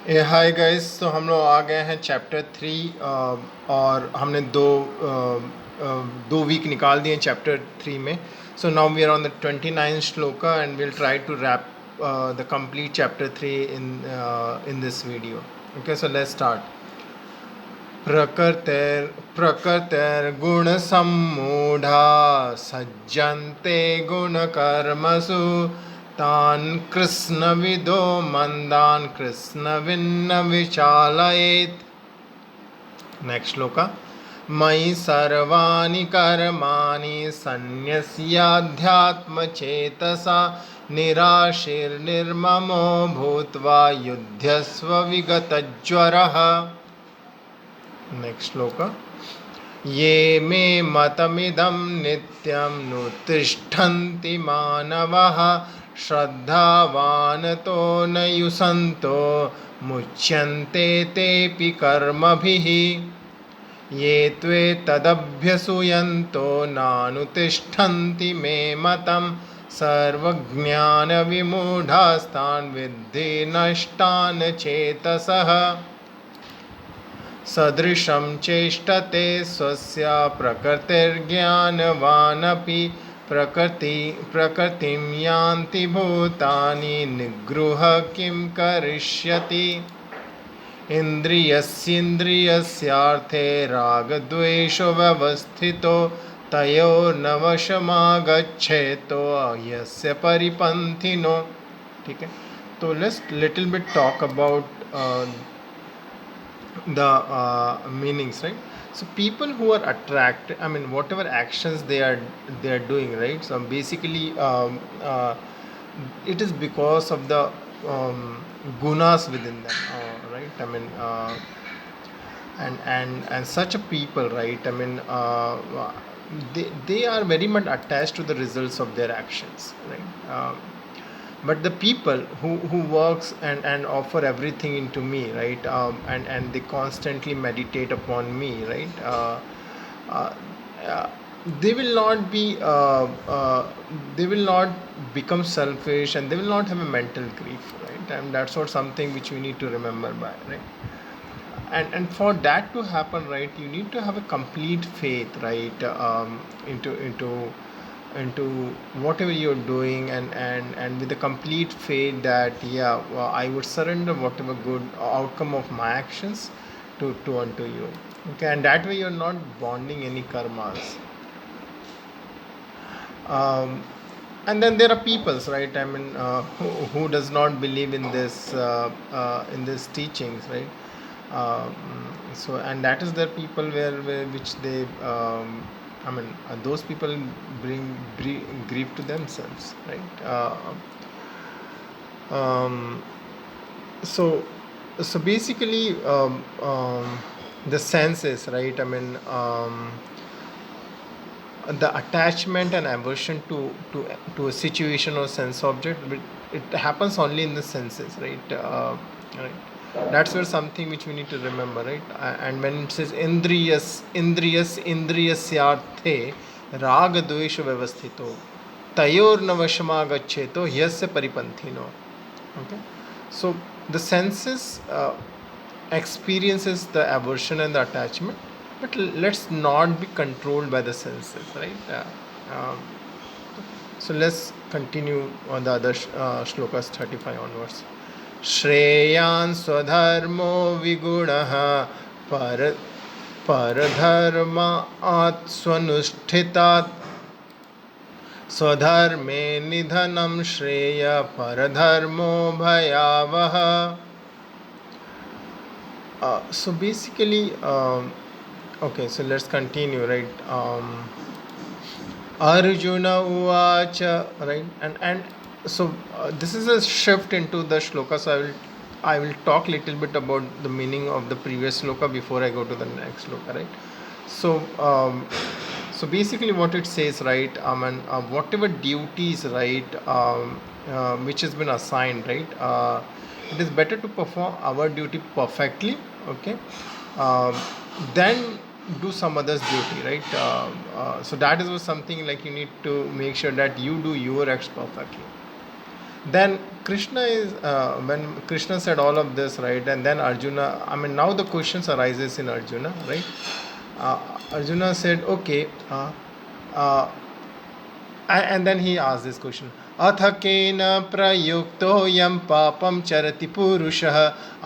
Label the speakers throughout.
Speaker 1: ए hi guys. तो हम लोग आ गए हैं चैप्टर 3। और हमने दो वीक निकाल दिए चैप्टर 3 में। So now we are on the 29th shloka and will try to wrap the complete chapter 3 in this video. Okay, so let's start. प्रकृतिर्गुणसम्मूढा सज्जन्ते गुणकर्मसु तान् कृत्स्नविदो मन्दान् कृत्स्नविन्न विचालयेत्। नेक्स्ट श्लोक। मयि सर्वाणि कर्माणि सन्न्यस्याध्यात्मचेतसा निराशीर्निर्ममो भूत्वा युध्यस्व विगतज्वरः। नेक्स्ट श्लोक। ये मे मतमिदं नित्यं नुतिष्ठन्ति मानवः श्रद्धावानतो न युसन्तो मुच्यन्ते तेऽपि कर्मभिः ये त्वेतदभ्यसूयन्तो नानुतिष्ठन्ति मे मतं सर्वज्ञानविमूढास्तान् विद्धि नष्टान् चेतसः। सदृशं चेष्टते स्वस्य प्रकृतिर्ज्ञानवानपि प्रकृतिं यान्ति भूतानि निगृह किं करिष्यति। इन्द्रियस्येन्द्रियस्यार्थे रागद्वेषो व्यवस्थितो तयोर्न वशमागच्छेतो यस्य परिपन्थिनो। ठीक है, तो let's little bit talk about the meanings, right? So people who are attracted, I mean whatever actions they are doing, right? So basically it is because of the gunas within them, right? I mean and such a people, right? I mean they are very much attached to the results of their actions, right? But the people who works and offer everything into me, right? And they constantly meditate upon me, right? Uh, uh, they will not be they will not become selfish, and they will not have a mental grief, right? And that's what something which we need to remember by, right? And for that to happen, right, you need to have a complete faith, right? Into whatever you're doing, and with a complete faith that, yeah, well, I would surrender whatever good outcome of my actions to unto you. Okay, and that way you're not bonding any karmas. And then there are peoples, right? I mean who does not believe in this teachings, right? So, and that is the people where which they I mean those people bring grief to themselves, right? Um, so so basically the senses, right? I mean the attachment and aversion to a situation or sense object, but it happens only in the senses, right? Right, that's where something which we need to remember, right? And when it says indriyasyarthe raga dvesha vyavasthito tayor navashamagaccheto yasya paripanthino. Okay, so the senses experiences the aversion and the attachment, but let's not be controlled by the senses, right? So let's continue on the other shlokas 35 onwards. श्रेयान् स्वधर्मो विगुणः पर परधर्मात् स्वनुष्ठितात् स्वधर्मे निधनं श्रेय परधर्मो भयावह. So basically okay, so let's continue, right? Arjuna uvacha, right? And so this is a shift into the shloka, so I will talk little bit about the meaning of the previous shloka before I go to the next shloka, right? So so basically what it says, right? And whatever duties, right, which has been assigned, right, it is better to perform our duty perfectly, okay, then do some other's duty, right? So that is something like you need to make sure that you do your acts perfectly. Then Krishna is when Krishna said all of this, right, and then Arjuna. I mean, now the questions arises in Arjuna, right? Arjuna said, okay, uh, and then he asked this question. अथ केन प्रयुक्तो यम पापम चरति पुरुषः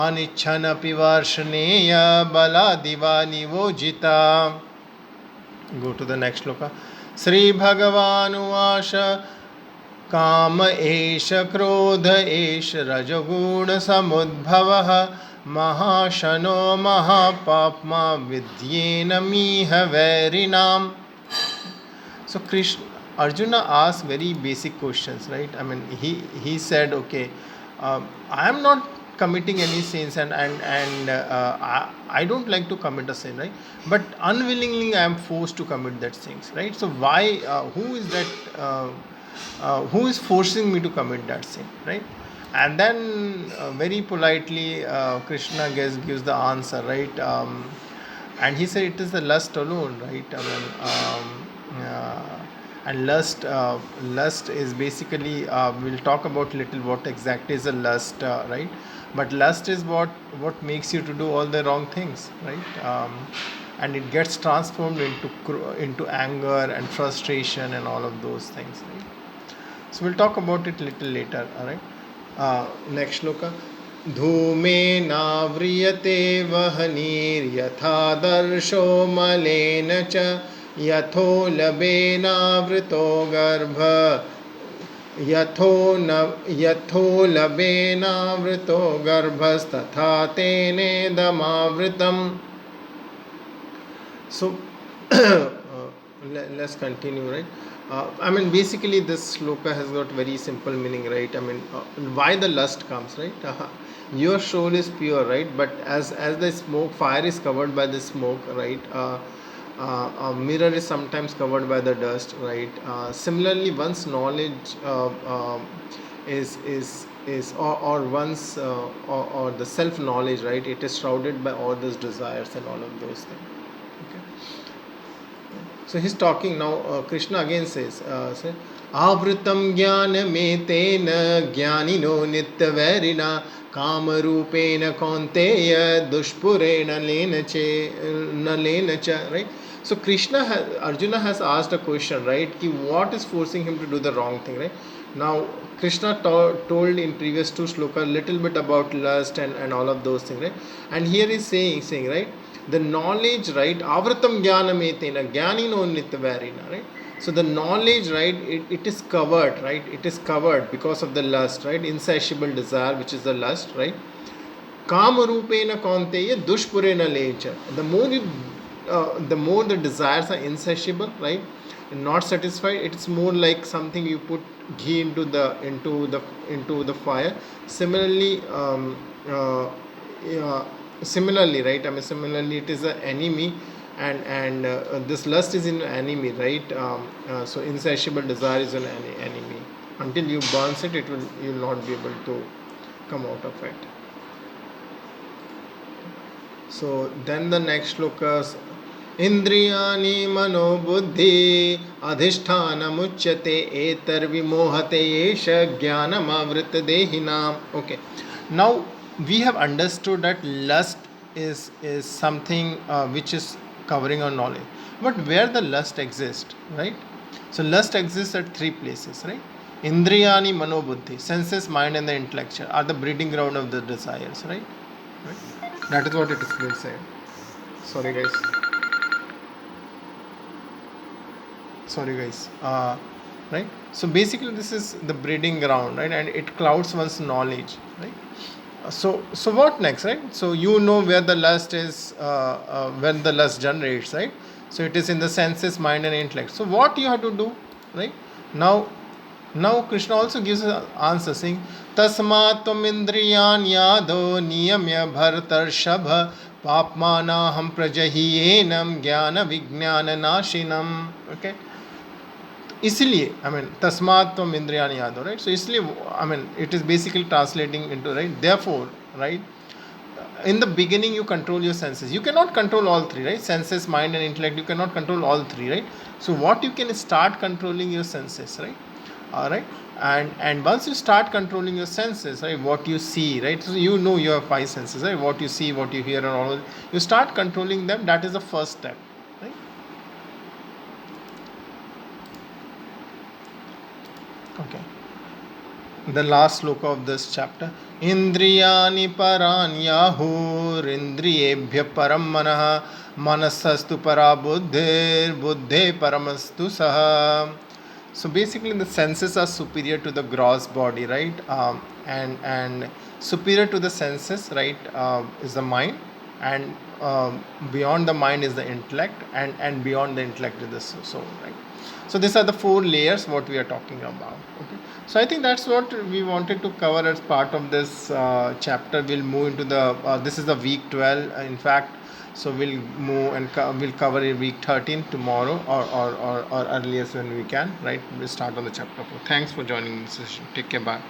Speaker 1: अनिच्छनपि वर्षणेय बलादिवा निवोजिता. Go to the next shloka. Sri Bhagavanuvāsh काम एष क्रोध एष रजगुण समुद्भवः महाशनो महापाप्मा विद्येन मीह वैरिणाम. So Krishna, Arjuna asked very basic questions, right? I mean, he said, okay, I am not committing any sins, and I don't like to commit a sin, right? But unwillingly I am forced to commit that things, right? So why? Who is that? Who is forcing me to commit that sin, right? And then very politely Krishna gives the answer, right? And he said it is the lust alone, right? I mean, and lust is basically, we'll talk about little what exactly is a lust, right? But lust is what makes you to do all the wrong things, right? And it gets transformed into anger and frustration and all of those things, right? So we'll talk about it little later, all right? Next shloka. धूमेनाव्रियते वह्निर्यथा दर्शो मलेन च यथोलबेनावृतो गर्भ यथोलबेनावृतो गर्भस्तथा तेनेदमावृतम्. So let's continue, right? I mean, basically this shloka has got very simple meaning, right? I mean, why the lust comes, right? Your soul is pure, right? But as the smoke, fire is covered by the smoke, right? A mirror is sometimes covered by the dust, right? Similarly, one's knowledge is or one's or the self knowledge, right? It is shrouded by all those desires and all of those things. Okay. So he's talking now. Krishna again says, "Avritam jnanametena jnanino nityavarina kamarupena kaunteya dushpurena lenacha." Right. So Arjuna has asked a question, right? Ki what is forcing him to do the wrong thing, right? Now Krishna told in previous two shloka a little bit about lust and all of those things, right? And here he's saying, right? The knowledge, right? Avratam jnanametena jnanino nityavarina, right? So the knowledge, right? It is covered, right? It is covered because of the lust, right? Insatiable desire, which is the lust, right? Kamarupena kaunteya dushpurena lecha. The more the desires are insatiable, right? And not satisfied, it's more like something you put ghee into the fire. Similarly, similarly, right? I mean, similarly, it is an enemy, and this lust is an enemy, right? So insatiable desire is an enemy. Until you burns it, you will not be able to come out of it. So then the next shlokas. Indriyani mano buddhi adhisthanamuchyate etar vimohate yesha jnanam avrita dehinam. Okay. Now we have understood that lust is something which is covering our knowledge. But where the lust exists, right? So lust exists at three places, right? Indriyani mano buddhi, senses, mind and the intellectual are the breeding ground of the desires, right? That is what it is being said. Sorry guys. Right? So basically this is the breeding ground, right? And it clouds one's knowledge, right? So what next, right? So you know where the lust is, when the lust generates, right? So it is in the senses, mind and intellect. So what you have to do, right? Now Krishna also gives an answer saying, Tasmat tvam indriyan yado niyamya bharatarshab papmana ham prajahiyenam jnana vijnana nashinam. Okay. इसलिए I mean तस्मात् त्वम इंद्रियाणि यादो, right? So इसलिए I mean it is basically translating into, right? Therefore, right, in the beginning you control your senses. You cannot control all three, right? Senses, mind and intellect, you cannot control all three, right? So what you can start controlling your senses, right? All right. And once you start controlling your senses, right, what you see, right, so you know you have five senses, right, what you see, what you hear, and all, you start controlling them. That is the first step, right? Okay, the last sloka of this chapter. Indriyani paranyahur indriyebhya param manah manasastu para buddhir buddhe paramastu saha. So basically the senses are superior to the gross body, right? And superior to the senses, right, is the mind, and beyond the mind is the intellect, and beyond the intellect is the soul, right? So these are the four layers what we are talking about. Okay, so I think that's what we wanted to cover as part of this chapter. We'll move into the this is the week 12, in fact. So we'll move and we'll cover it week 13 tomorrow, or earliest when we can, right? We'll start on the chapter 4. Thanks for joining this session. Take care. Bye.